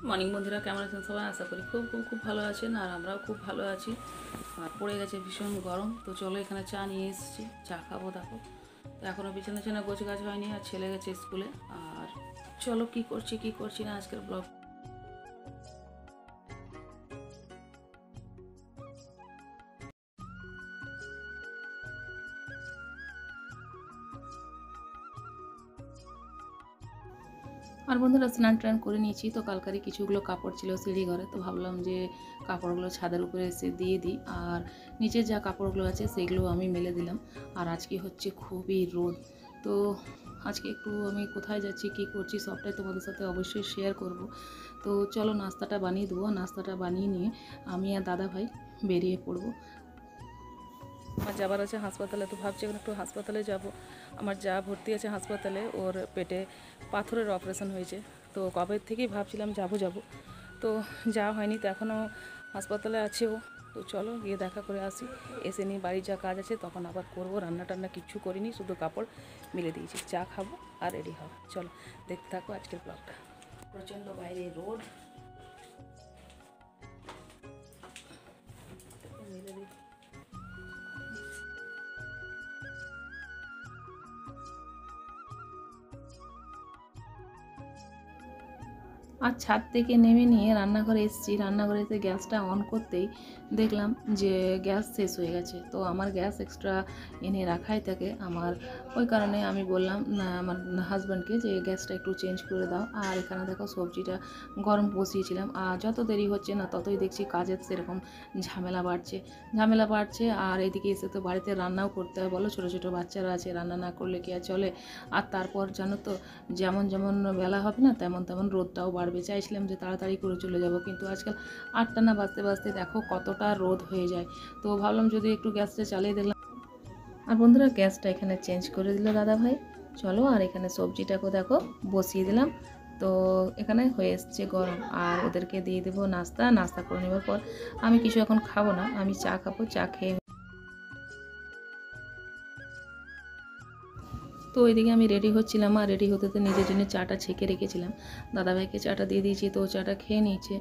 Morning বন্ধুরা, কেমন আছেন সবাই? আশা করি খুব খুব খুব ভালো আছেন, আর আমরাও খুব ভালো আছি। আর পড়ে গেছে ভীষণ গরম, তো চলো এখানে চা নিয়ে এসেছি, চা খাবো। দেখো তো এখনও বিছানা গোছ গাছ হয়নি, আর ছেলে গেছে স্কুলে। আর চলো কি করছি না আজকের ব্লগ। আর বন্ধুরা, স্নান টান করে নিয়েছি, তো কালকারি কিছুগুলো কাপড় ছিল সিঁড়ি ঘরে, তো ভাবলাম যে কাপড়গুলো ছাদের উপরে এসে দিয়ে দিই। আর নিচের যা কাপড়গুলো আছে সেগুলো আমি মেলে দিলাম। আর আজকে হচ্ছে খুবই রোদ, তো আজকে একটু আমি কোথায় যাচ্ছি কী করছি সবটাই তোমাদের সাথে অবশ্যই শেয়ার করব। তো চলো নাস্তাটা বানিয়ে দেবো। নাস্তাটা বানিয়ে নিয়ে আমি আর দাদা ভাই বেরিয়ে পড়বো। আমার যাবার আছে হাসপাতালে, তো ভাবছি এখন একটু হাসপাতালে যাব। আমার যা ভর্তি আছে হাসপাতালে, ওর পেটে পাথরের অপারেশন হয়েছে। তো কবে থেকেই ভাবছিলাম যাব, তো যাওয়া হয়নি, তো এখনও হাসপাতালে আছে ও। তো চলো গিয়ে দেখা করে আসি, এসে নিয়ে বাড়ির যা কাজ আছে তখন আবার করবো। রান্না টান্না কিচ্ছু করিনি, শুধু কাপড় মিলে দিয়েছি, চা খাবো আর রেডি হবো। চলো দেখতে থাকো আজকের ব্লগটা। প্রচণ্ড বাইরে রোদ, মিলে দিই। আর ছাদ থেকে নেমে নিয়ে রান্নাঘরে এসেছি। রান্নাঘরে এসে গ্যাসটা অন করতেই দেখলাম যে গ্যাস শেষ হয়ে গেছে। তো আমার গ্যাস এক্সট্রা এনে রাখাই থাকে আমার, ওই কারণে আমি বললাম না আমার হাজব্যান্ডকে যে গ্যাসটা একটু চেঞ্জ করে দাও। আর এখানে দেখো সবজিটা গরম বসিয়েছিলাম, আর যত দেরি হচ্ছে না ততই দেখছি কাজের সেরকম ঝামেলা বাড়ছে। আর এদিকে এসে তো বাড়িতে রান্নাও করতে হয়, বলো ছোটো ছোটো বাচ্চারা আছে, রান্না না করলে কি আর চলে। আর তারপর জানো তো, যেমন যেমন বেলা হবে না তেমন তেমন রোদটাও বাড়বে। চাইছিলাম যে তাড়াতাড়ি করে চলে যাব, কিন্তু আজকাল 8টা না বাজতে বাজতে দেখো কতটা রোদ হয়ে যায়। তো ভাবলাম যদি একটু গ্যাসটা চালিয়ে দিলাম। আর বন্ধুরা, গ্যাসটা এখানে চেঞ্জ করে দিল দাদা ভাই। চলো, আর এখানে সবজিটাকে দেখো বসিয়ে দিলাম। তো এখানে হয়ে এসছে গরম, আর ওদেরকে দিয়ে দেবো নাস্তা করে নেওয়ার পর আমি কিছু এখন খাবো না, আমি চা খাবো। চা খেয়ে তো ওইদিকে আমি রেডি হচ্ছিলাম, আর রেডি হতে নিজের জন্য চাটা ছেঁকে রেখেছিলাম। দাদাভাইকে চাটা দিয়ে দিয়েছি, তো চাটা খেয়ে নিয়েছে।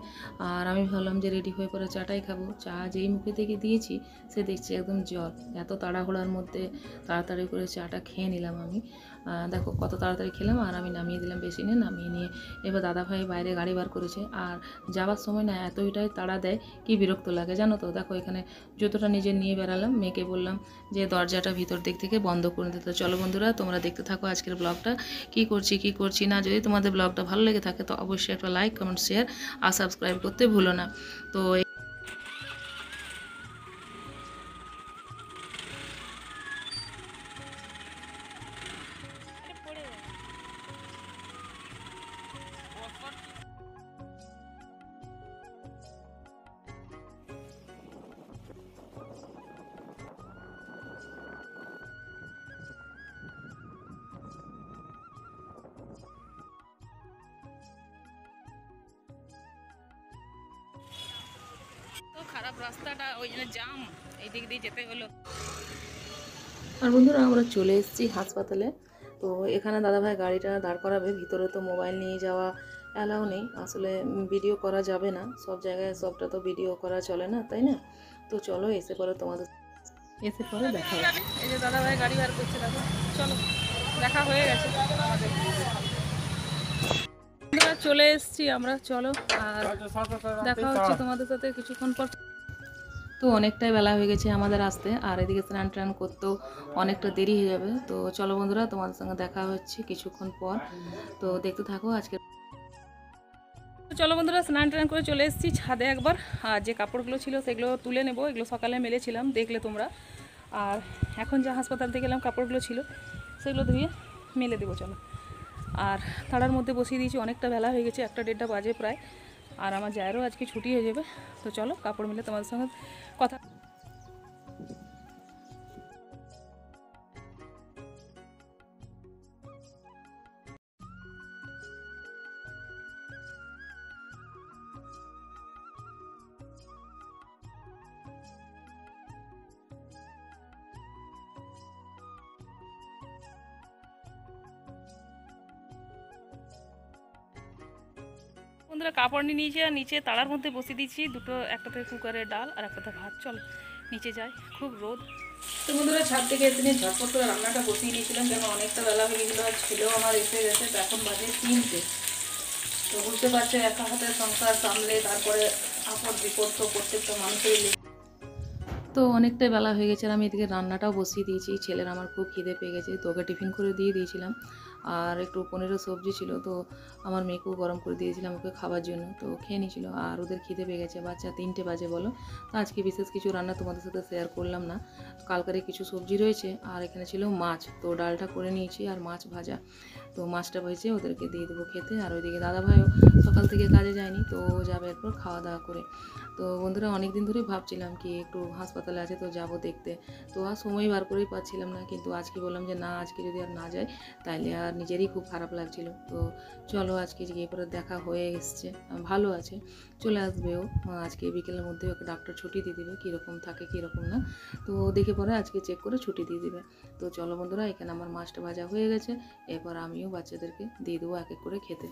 আর আমি ভাবলাম যে রেডি হয়ে পরে চাটাই খাবো। চা যেই মুখে থেকে দিয়েছি সে দেখছি একদম জল। এত তাড়াহুড়ার মধ্যে তাড়াতাড়ি করে চাটা খেয়ে নিলাম আমি। দেখো কত তাড়াতাড়ি খেলাম, আর আমি নামিয়ে দিলাম বেসিনে। নামিয়ে নিয়ে এবার দাদাভাই বাইরে গাড়ি বার করেছে। আর যাওয়ার সময় না এতটাই তাড়া দেয়, কি বিরক্ত লাগে জানো তো। দেখো এখানে জুতোটা নিজে নিয়ে বেরালাম, মেয়েকে বললাম যে দরজাটা ভিতর দিক থেকে বন্ধ করে দিতে। চলো বন্ধুরা, তোমরা দেখতে থাকো আজকের ব্লগটা, কি করছি না। যদি তোমাদের ব্লগটা ভালো লেগে থাকে তো অবশ্যই একটা লাইক, কমেন্ট, শেয়ার আর সাবস্ক্রাইব করতে ভুলো না। তো খারাপ রাস্তাটা, ওই জন্য জ্যাম, এই দিক দিয়ে যেতে হলো। আর বন্ধুরা, আমরা চলে এসেছি হাসপাতালে। তো এখানে দাদাভাই গাড়িটা দাঁড় করাবে, ভিতরে তো মোবাইল নিয়ে যাওয়া অ্যালাউ নেই। আসলে ভিডিও করা যাবে না, সব জায়গায় সবটা তো ভিডিও করা চলে না, তাই না? তো চলো এসে পরে দেখা হবে। এই যে দাদাভাই গাড়ি বার করছে, দেখো। চলো, দেখা হয়ে গেছে আমাদের। বন্ধুরা, চলে এসেছি আমরা, চলো। আর দেখা হচ্ছে তোমাদের সাথে কিছুক্ষণ পর। তো অনেকটাই বেলা হয়ে গেছে আমাদের আসতে, আর এদিকে স্নান টান করতেও অনেকটা দেরি হয়ে যাবে। তো চলো বন্ধুরা, তোমাদের সঙ্গে দেখা হচ্ছে কিছুক্ষণ পর, তো দেখতে থাকো আজকে। চলো বন্ধুরা, স্নান টান করে চলে এসেছি ছাদে একবার। আর যে কাপড়গুলো ছিল সেগুলো তুলে নেবো, এগুলো সকালে মেলেছিলাম, দেখলে তোমরা। আর এখন যা হাসপাতাল থেকে এলাম কাপড়গুলো ছিল সেগুলো ধুয়ে মেলে দেবো। চলো, আর তাড়ার মধ্যে বসিয়ে দিয়েছি, অনেকটা বেলা হয়ে গেছে, 1-1:30 বাজে প্রায়। আর আমার জায়েরও আজকে ছুটি হয়ে যাবে। তো চলো কাপড় মিলে তোমাদের সঙ্গে কথা। বন্ধুরা কাপড় নিয়ে নিয়েছি আর নিচে তালার মধ্যে বসিয়ে দিচ্ছি দুটো, একটাতে কুকারের ডাল আর একটাতে ভাত। চল নিচে যাই, খুব রোদ। তো বন্ধুরা ছাদ থেকে এসে নিয়ে ঝটপট করে রান্নাটা বসিয়ে দিয়েছিলাম, কেন অনেকটা বেলা হয়ে গেছিলো। আর ছেলেও আমার এসে গেছে, তো এখন বাজে 3টে। তো বুঝতে পারছে একা হাতে সংসার সামলে তারপরে আপদ বিপদ তো প্রত্যেকটা মানুষেরই। তো অনেকটাই বেলা হয়ে গেছে আর আমি এদিকে রান্নাটাও বসিয়ে দিয়েছি। ছেলের আমার খুব খিদে পেয়ে গেছে, তো ওকে টিফিন করে দিয়ে দিয়েছিলাম। আর একটু পনিরের সবজি ছিল, তো আমার মেয়েকেও গরম করে দিয়েছিলাম ওকে খাবার জন্য, তো খেয়ে নিয়েছিল। আর ওদের খিদে পেয়ে গেছে, বাচ্চা 3টে বাজে বলো। তো আজকে বিশেষ কিছু রান্না তোমাদের সাথে শেয়ার করলাম না। কালকারে কিছু সবজি রয়েছে আর এখানে ছিল মাছ, তো ডালটা করে নিয়েছি আর মাছ ভাজা। তো মাছটা ভেজে ওদেরকে দিয়ে দেবো খেতে। আর ওইদিকে দাদাভাইও সকাল থেকে কাজে যায়নি, তো যাবে এরপর খাওয়া দাওয়া করে। তো বন্ধুরা অনেক দিন ধরেই ভাবছিলাম কি একটু হাসপাতালে আছে তো যাব দেখতে, তো আর সময় বার করেই পাচ্ছিলাম না। কিন্তু আজকে বললাম যে না, আজকে যদি আর না যাই তাইলে আর নিজেরই খুব খারাপ লাগছিল। তো চলো আজকে গিয়ে পরে দেখা হয়ে এসছে, ভালো আছে, চলে আসবেও আজকে বিকেলের মধ্যে। ওকে ডাক্তার ছুটি দিয়ে দেবে, কীরকম থাকে কীরকম না, তো দেখে পরে আজকে চেক করে ছুটি দিয়ে দেবে। তো চলো বন্ধুরা, এখানে আমার মাছটা ভাজা হয়ে গেছে, এরপর আমিও বাচ্চাদেরকে দিয়ে দেবো এক এক করে খেতে।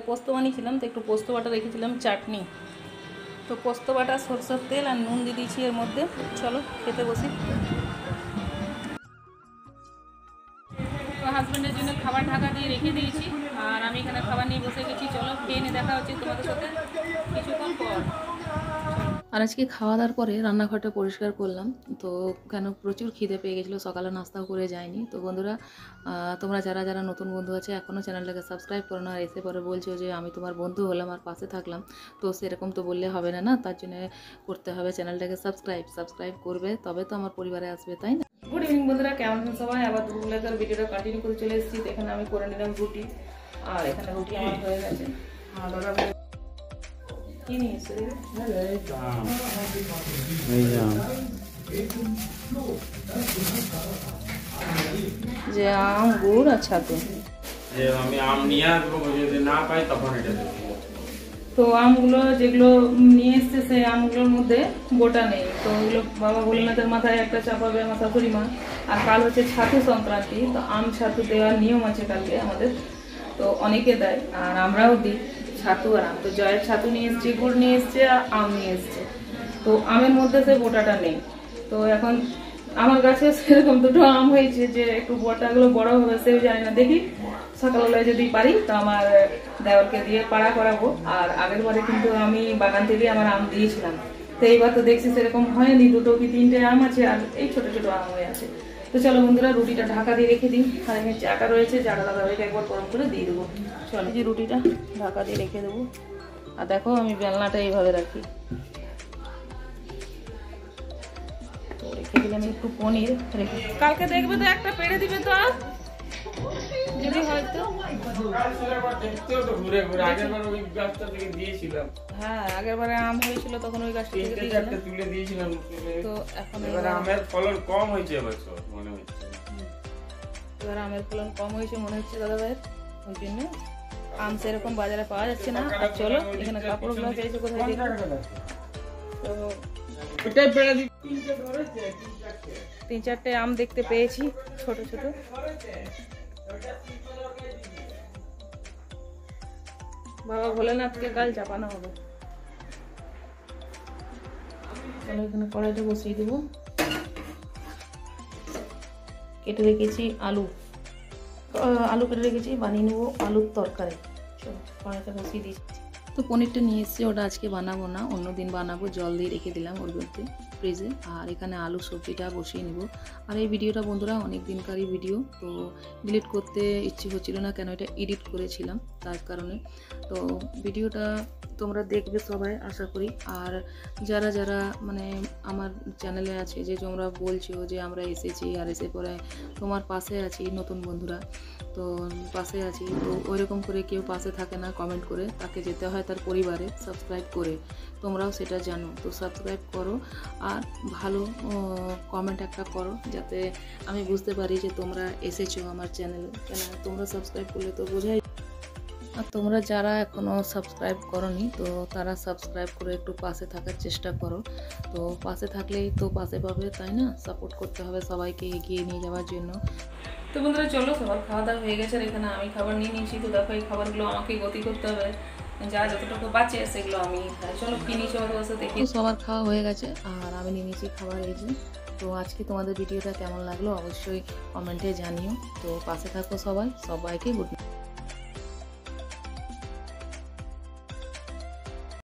পোস্ত বানিয়েছিলাম, তো একটু পোস্ত বাটা রেখেছিলাম, চাটনি, তো পোস্ত বাটা, সরষের তেল আর নুন দিয়ে দিয়েছি এর মধ্যে। চলো খেতে বসি। তো হাজব্যান্ডের জন্য খাবার ঢাকা দিয়ে রেখে দিয়েছি আর আমি এখানে খাবার নিয়ে বসে গেছি। চলো খেয়ে নিয়ে দেখা হচ্ছে তোমাদের সাথে কিছুক্ষণ পর। আর আজকে খাওয়া দাওয়ার পরে রান্নাঘরটা পরিষ্কার করলাম, তো কেন প্রচুর খিদে পেয়ে গেছিলো, সকালে নাস্তাও করে যায়নি। তো বন্ধুরা তোমরা যারা যারা নতুন বন্ধু আছে এখনও চ্যানেলটাকে সাবস্ক্রাইব করো না, আর এসে পরে বলছো যে আমি তোমার বন্ধু হলাম আর পাশে থাকলাম, তো সেরকম তো বললে হবে না, না তার জন্য করতে হবে চ্যানেলটাকে সাবস্ক্রাইব করবে, তবে তো আমার পরিবারে আসবে, তাই না? গুড ইভিনিং বন্ধুরা, কেমন আছেন সবাই? আবার দুপুরবেলাকার ভিডিওটা কন্টিনিউ করে চলে এসেছি। এখানে আমি করে নিলাম রুটি, আর এখানে রুটি আমার হয়ে গেছে। কি নিয়ে এসছে যে আম, গুড় আর ছাতু। আমি আম নিয়ে আসবো, যদি না পাই তখন এটা দেবো। তো আমগুলো যেগুলো নিয়ে এসছে সেই আমগুলোর মধ্যে গোটা নেই, তো ওগুলো বাবা ভোলেনাথের মাথায় একটা চাপাবে আমার শাশুড়ি মা। আর কাল হচ্ছে ছাতু সংক্রান্তি, তো আম ছাতু দেওয়ার নিয়ম আছে কালকে আমাদের, তো অনেকে দেয় আর আমরাও দিই ছাতু আর আম। তো জয়ের ছাতু নিয়ে এসছে, গুড় নিয়ে এসছে আর আম নিয়ে এসছে, তো আমের মধ্যে সে বোটাটা নেই। তো এখন আমার কাছে সেরকম দুটো আম হয়েছে যে একটু বোটাগুলো বড় হবে, সেও জানি না, দেখি সকালবেলায় যদি পারি তো আমার দেওয়ারকে দিয়ে পাড়া করাবো। আর আগের বারে কিন্তু আমি বাগান থেকে আমার আম দিয়েছিলাম, তো এইবার তো দেখছি সেরকম হয়নি, 2 কি 3টে আম আছে আর এই ছোট ছোট আম হয়ে আছে। তো চলো বন্ধুরা, রুটিটা ঢাকা দিয়ে রেখে দিই। আর এখানে চাটা রয়েছে, চাটা দাদাভাইকে একবার গরম করে দিয়ে দেবো। চলো যে রুটিটা ঢাকা দিয়ে রেখে দেবো। আর দেখো আমি বেলনাটা এইভাবে রাখি, তো রেখে দিলাম একটু পনির রেখে। কালকে দেখবে তো একটা পেড়ে দিবে তো, আর যদি হয়তো হ্যাঁ আগের বারে আম হয়েছিল তখন ওই গাছটা তুলে দিয়েছিলাম, তো এখন আমের ফলন কম হয়েছে এবছর মনে হচ্ছে। এবার আমের ফলন কম হয়েছে মনে হচ্ছে দাদা ভাইয়ের, ওই জন্য আম সেরকম বাজারে পাওয়া যাচ্ছে না। আর চলো এখানে কাপড়গুলো চাইছে কোথায় দেখো, তো 3-4টে আম দেখতে পেয়েছি ছোট ছোট। বাবা ভোলেনাথকে কাল চাপানো হবে। চলো এখানে কড়াইটা বসিয়ে দেবো। কেটে রেখেছি আলু কেটে রেখেছি, বানিয়ে নেবো আলুর তরকারি। চলো কড়াইটা বসিয়ে দিচ্ছি। তো পনিরটা নিয়ে এসেছি, ওটা আজকে বানাবো না, অন্য দিন বানাবো, জল দিয়ে রেখে দিলাম ওর মধ্যে ফ্রিজে। আর এখানে আলু সবজিটা বসিয়ে নেব। আর এই ভিডিওটা বন্ধুরা অনেক দিনকারই ভিডিও, তো ডিলিট করতে ইচ্ছে হচ্ছিল না, কেন এটা এডিট করেছিলাম তার কারণে। তো ভিডিওটা তোমরা দেখবে সবাই আশা করি। আর যারা যারা মানে আমার চ্যানেলে আছে যে তোমরা বলছো যে আমরা এসেছি আর এসে পরে তোমার পাশে আছি, নতুন বন্ধুরা তো পাশে আছি, তো ওইরকম করে কেউ পাশে থাকে না কমেন্ট করে, তাকে যেতে হয় তার পরিবারে সাবস্ক্রাইব করে, তোমরাও সেটা জানো। তো সাবস্ক্রাইব করো আর ভালো কমেন্ট একটা করো, যাতে আমি বুঝতে পারি যে তোমরা এসেছো আমার চ্যানেলে। কেন তোমরা সাবস্ক্রাইব করলে তো বোঝাই। আর তোমরা যারা এখনও সাবস্ক্রাইব করনি তো তারা সাবস্ক্রাইব করে একটু পাশে থাকার চেষ্টা করো। তো পাশে থাকলেই তো পাশে পাবে, তাই না? সাপোর্ট করতে হবে সবাইকে এগিয়ে নিয়ে যাওয়ার জন্য। তো বন্ধুরা চলো, সবার খাওয়া দাওয়া হয়ে গেছে আর এখানে আমি খাবার নিয়ে নিয়েছি। তো দেখো এই খাবারগুলো আমাকেই গতি করতে হবে, যা যতটুকু বাঁচে সেগুলো আমি খাই। চলো কি নিয়েছি আমার বসে দেখি। সবার খাওয়া হয়ে গেছে আর আমি নিয়ে নিয়েছি খাবার, এই যে। তো আজকে তোমাদের ভিডিওটা কেমন লাগলো অবশ্যই কমেন্টে জানিও। তো পাশে থাকো সবাই, সবাইকে গুড নাইট।